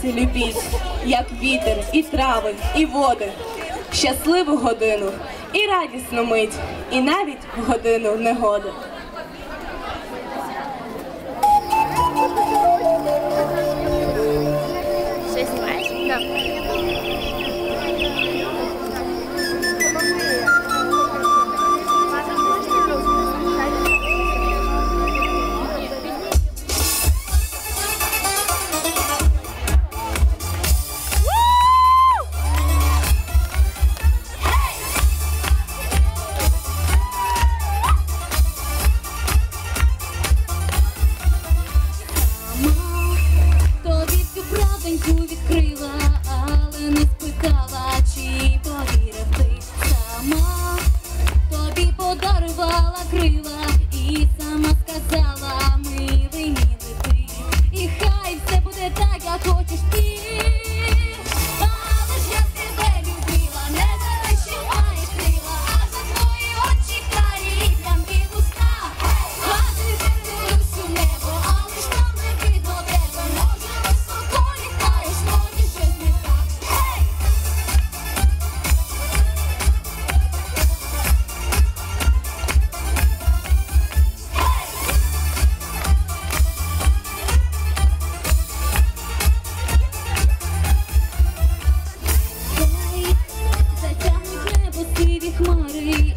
серці любіть, як вітер, і трави, і води, щасливу годину, і радісну мить, і навіть в годину негоди. Все снимаешь? Да. Відкрила, але не спитала, чи повірив ти. Сама тобі подарувала крила і сама сказала, милий, милий ти. І хай все буде так, як хочеш ти. Але ж я тебе любила, не за те, що маєш крила, а за твої очі карі і прямі вуста. А ти дивлюсь у небо, але ж там не видно тебе. Може високо літаєш, може щось не так. Гей! Затягнуть небо сиві хмари,